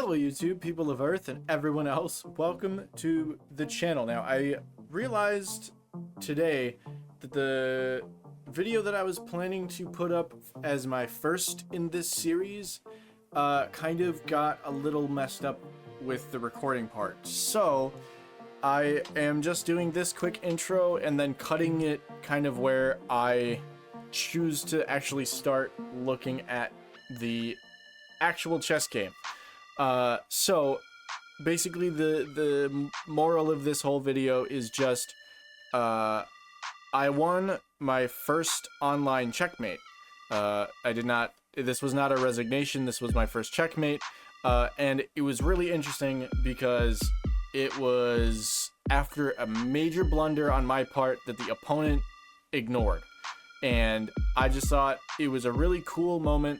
Hello YouTube, people of Earth, and everyone else. Welcome to the channel. Now, I realized today that the video that I was planning to put up as my first in this series kind of got a little messed up with the recording part. So, I am just doing this quick intro and then cutting it kind of where I choose to actually start looking at the actual chess game. So basically the moral of this whole video is just I won my first online checkmate. This was not a resignation, this was my first checkmate, and it was really interesting because it was after a major blunder on my part that the opponent ignored, and I just thought it was a really cool moment.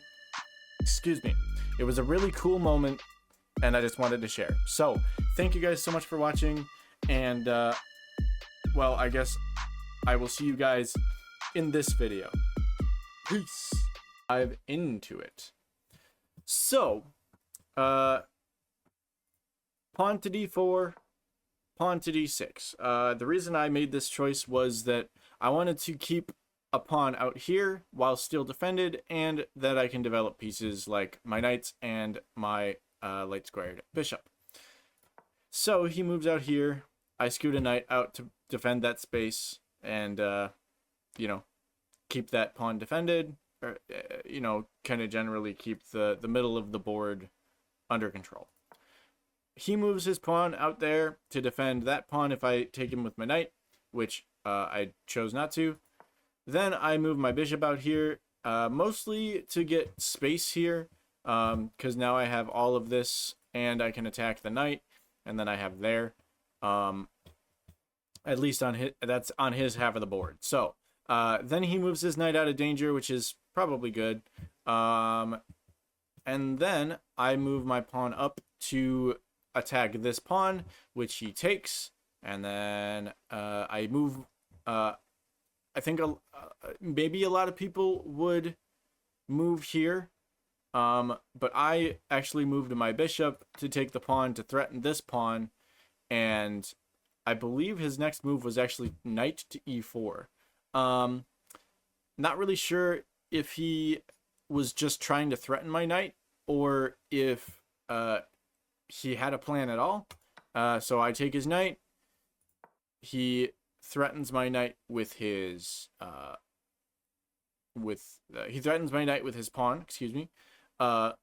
Excuse me. It was a really cool moment, and I just wanted to share. So, thank you guys so much for watching, and, well, I guess I will see you guys in this video. Peace. Dive into it. So, pawn to d4, pawn to d6. The reason I made this choice was that I wanted to keep a pawn out here while still defended, and that I can develop pieces like my knights and my light squared bishop. So he moves out here. I scoot a knight out to defend that space and you know, keep that pawn defended, or you know, kind of generally keep the middle of the board under control. He moves his pawn out there to defend that pawn if I take him with my knight, which I chose not to. Then I move my bishop out here, mostly to get space here, because now I have all of this, and I can attack the knight, and then I have there, at least on his, that's on his half of the board. So, then he moves his knight out of danger, which is probably good, and then I move my pawn up to attack this pawn, which he takes, and then I move, I think maybe a lot of people would move here, but I actually moved my bishop to take the pawn to threaten this pawn, and I believe his next move was actually knight to e4. Not really sure if he was just trying to threaten my knight or if he had a plan at all. So I take his knight. He threatens my knight with his he threatens my knight with his pawn, excuse me, and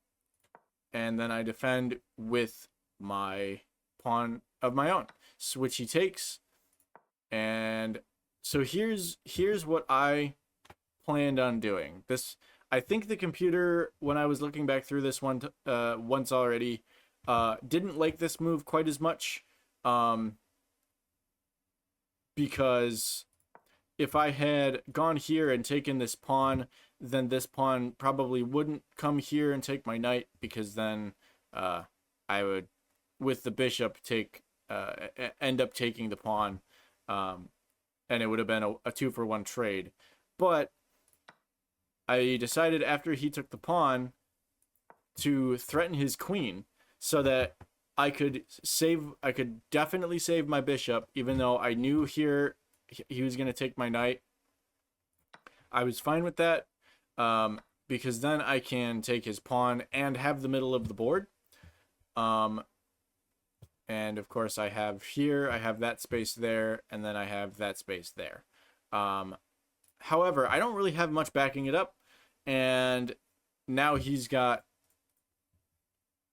then I defend with my pawn of my own, which he takes. And so here's what I planned on doing. This, I think the computer, when I was looking back through this one once already, didn't like this move quite as much, because if I had gone here and taken this pawn, then this pawn probably wouldn't come here and take my knight, because then I would, with the bishop, end up taking the pawn, and it would have been a 2-for-1 trade. But I decided after he took the pawn to threaten his queen, so that I could definitely save my bishop, even though I knew here he was going to take my knight. I was fine with that, because then I can take his pawn and have the middle of the board. And of course I have that space there, and then I have that space there. However, I don't really have much backing it up, and now he's got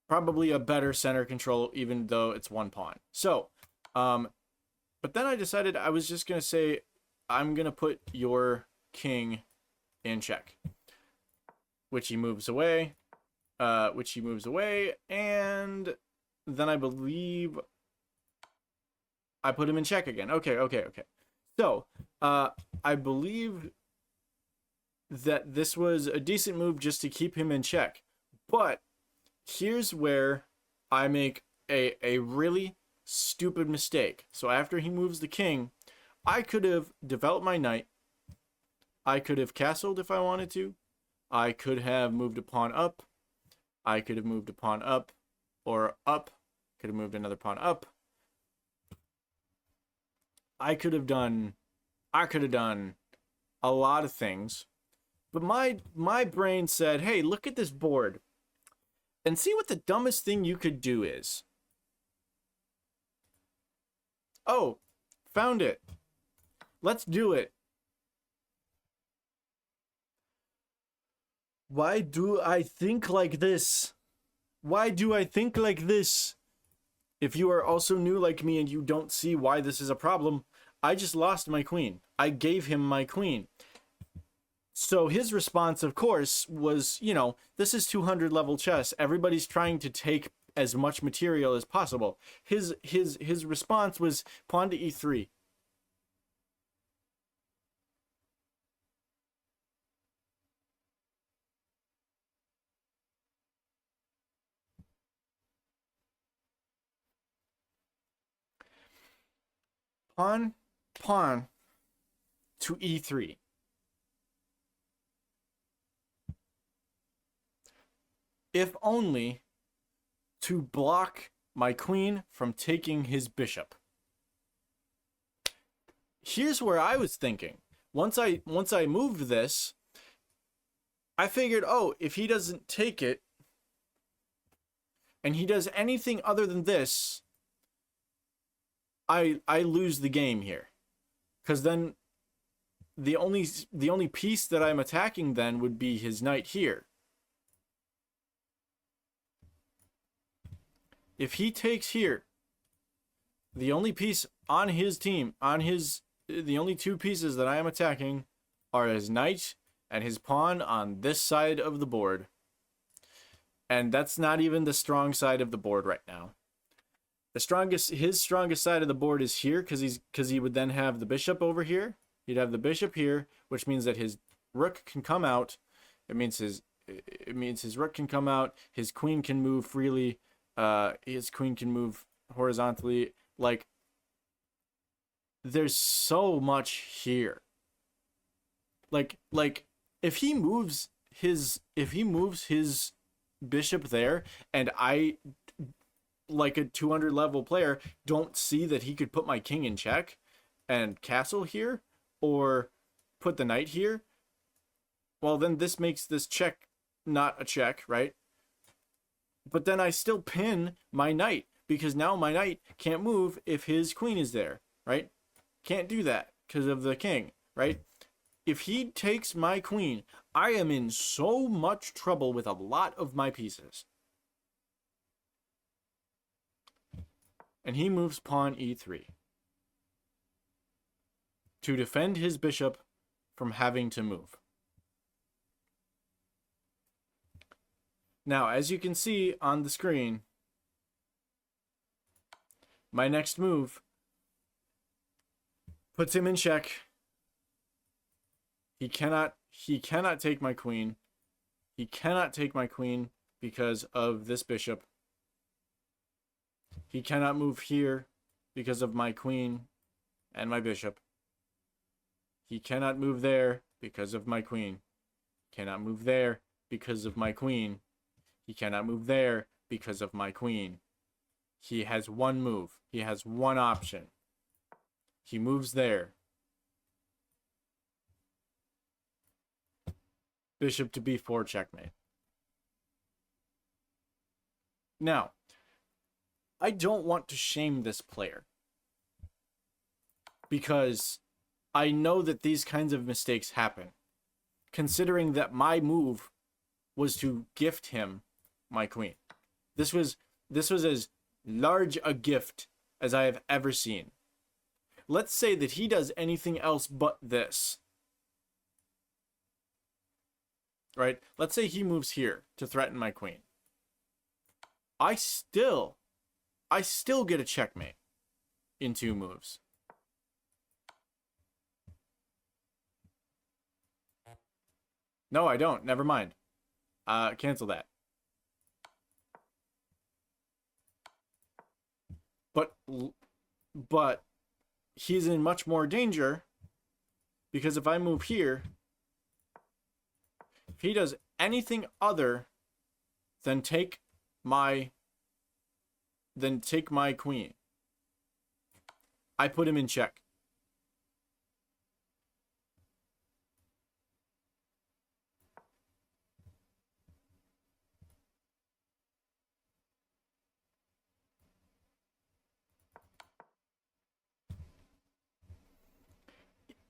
probably a better center control, even though it's one pawn. So, but then I decided I was just going to say, I'm going to put your king in check, which he moves away, and then I believe I put him in check again. Okay. So, I believe that this was a decent move just to keep him in check, but here's where I make a really stupid mistake. So after he moves the king, I could have developed my knight. I could have castled if I wanted to. I could have moved a pawn up. I could have moved a pawn up. or up. Could have moved another pawn up. I could have done a lot of things. But my brain said, hey, look at this board and see what the dumbest thing you could do is. Oh, found it. Let's do it. Why do I think like this? Why do I think like this? If you are also new like me and you don't see why this is a problem, I just lost my queen. I gave him my queen. So his response, of course, was, you know, this is 200 level chess. Everybody's trying to take as much material as possible. His response was pawn to e3. Pawn to e3. If only to block my queen from taking his bishop. Here's where I was thinking. Once I moved this, I figured, oh, if he doesn't take it and he does anything other than this, I lose the game here. Cuz then the only piece that I'm attacking then would be his knight here. If he takes here, the only piece on his team, the only two pieces that I am attacking are his knight and his pawn on this side of the board. And that's not even the strong side of the board right now. His strongest side of the board is here because he would then have the bishop over here. He'd have the bishop here, which means that his rook can come out. It means his rook can come out. His queen can move freely. His queen can move horizontally. Like, there's so much here. Like if he moves his bishop there, and I, like a 200 level player, don't see that he could put my king in check and castle here, or put the knight here, well, then this makes this check not a check, right? But then I still pin my knight, because now my knight can't move if his queen is there, right? Can't do that because of the king, right? If he takes my queen, I am in so much trouble with a lot of my pieces. And he moves pawn e3 to defend his bishop from having to move. Now, as you can see on the screen, my next move puts him in check. He cannot take my queen. He cannot take my queen because of this bishop. He cannot move here because of my queen and my bishop. He cannot move there because of my queen. Cannot move there because of my queen. He cannot move there because of my queen. He has one move. He has one option. He moves there. Bishop to b4, checkmate. Now, I don't want to shame this player, because I know that these kinds of mistakes happen, considering that my move was to gift him my queen. This was as large a gift as I have ever seen. Let's say that he does anything else but this. Right? Let's say he moves here to threaten my queen. I still get a checkmate in 2 moves. No, I don't. Never mind. Cancel that. But he's in much more danger, because if I move here, if he does anything other than take my then take my queen. I put him in check.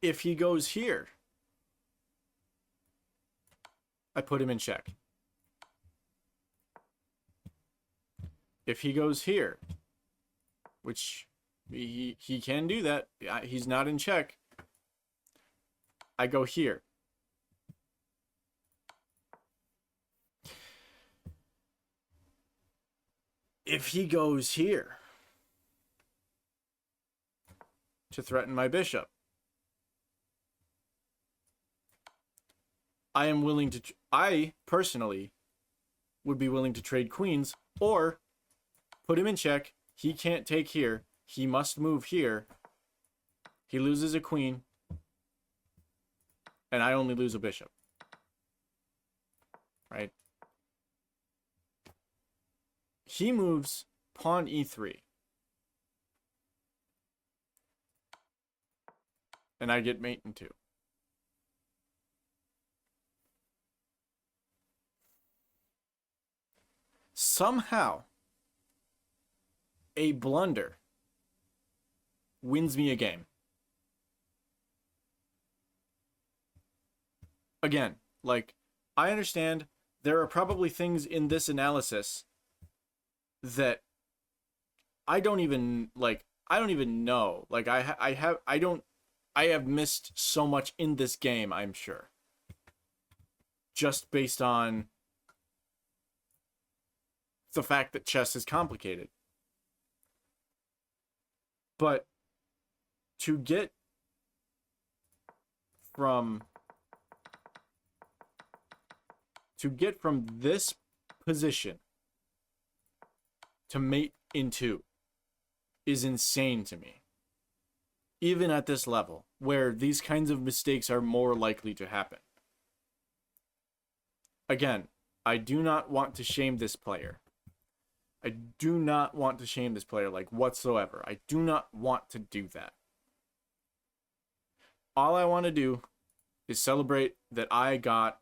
If he goes here, I put him in check. If he goes here, which he can do that, he's not in check, I go here. If he goes here to threaten my bishop, I am willing to, I personally would be willing to trade queens or put him in check. He can't take here. He must move here. He loses a queen. And I only lose a bishop. Right? He moves pawn e3. And I get mate in 2. Somehow, a blunder wins me a game. Again, like, I understand there are probably things in this analysis that I don't even know. Like, I have missed so much in this game, I'm sure. Just based on the fact that chess is complicated. But to get from this position to mate in 2 is insane to me. Even at this level, where these kinds of mistakes are more likely to happen. Again, I do not want to shame this player. I do not want to shame this player, like, whatsoever. I do not want to do that. All I want to do is celebrate that I got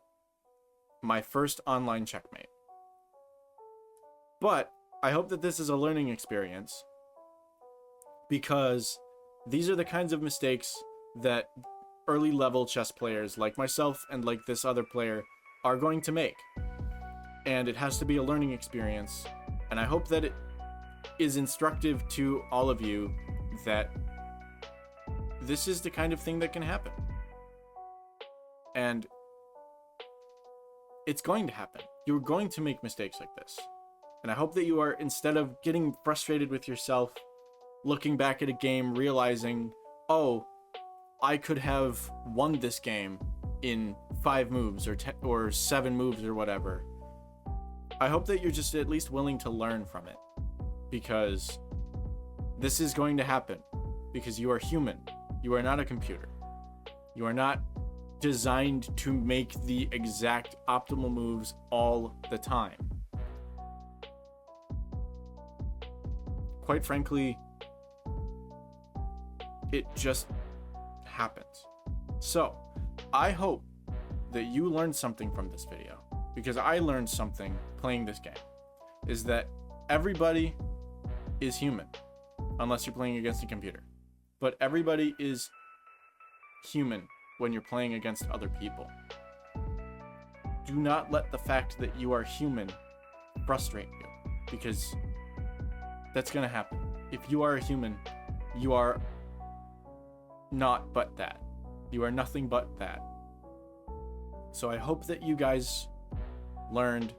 my first online checkmate. But I hope that this is a learning experience, because these are the kinds of mistakes that early level chess players like myself and like this other player are going to make. And it has to be a learning experience. And I hope that it is instructive to all of you that this is the kind of thing that can happen. And it's going to happen. You're going to make mistakes like this. And I hope that you are, instead of getting frustrated with yourself, looking back at a game, realizing, oh, I could have won this game in 5 moves or 7 moves or whatever. I hope that you're just at least willing to learn from it, because this is going to happen, because you are human. You are not a computer. You are not designed to make the exact optimal moves all the time. Quite frankly, it just happens. So, I hope that you learned something from this video, because I learned something playing this game, is that everybody is human, unless you're playing against a computer. But everybody is human when you're playing against other people. Do not let the fact that you are human frustrate you, because that's gonna happen. If you are a human, you are not but that. You are nothing but that. So I hope that you guys learned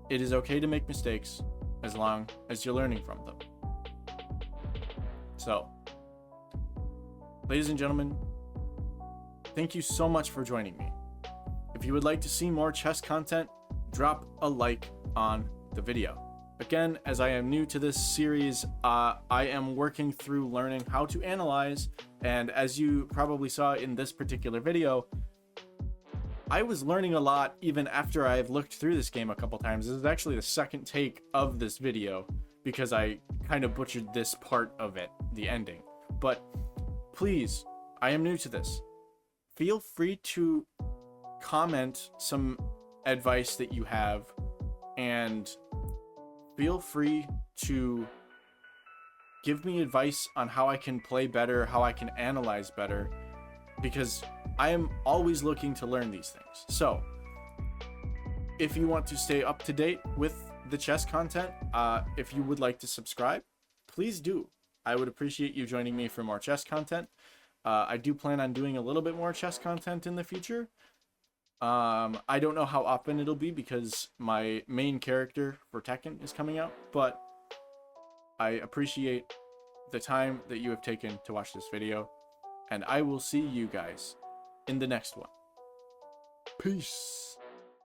it is okay to make mistakes as long as you're learning from them. So, ladies and gentlemen, thank you so much for joining me. If you would like to see more chess content, drop a like on the video. Again, as I am new to this series, I am working through learning how to analyze, and as you probably saw in this particular video, I was learning a lot even after I've looked through this game a couple times. This is actually the second take of this video, because I kind of butchered this part of it, the ending. But please, I am new to this. Feel free to comment some advice that you have, and feel free to give me advice on how I can play better, how I can analyze better, because I am always looking to learn these things. So if you want to stay up to date with the chess content, if you would like to subscribe, please do. I would appreciate you joining me for more chess content. I do plan on doing a little bit more chess content in the future. I don't know how often it'll be because my main character for Tekken is coming out, but I appreciate the time that you have taken to watch this video, and I will see you guys in the next one. Peace.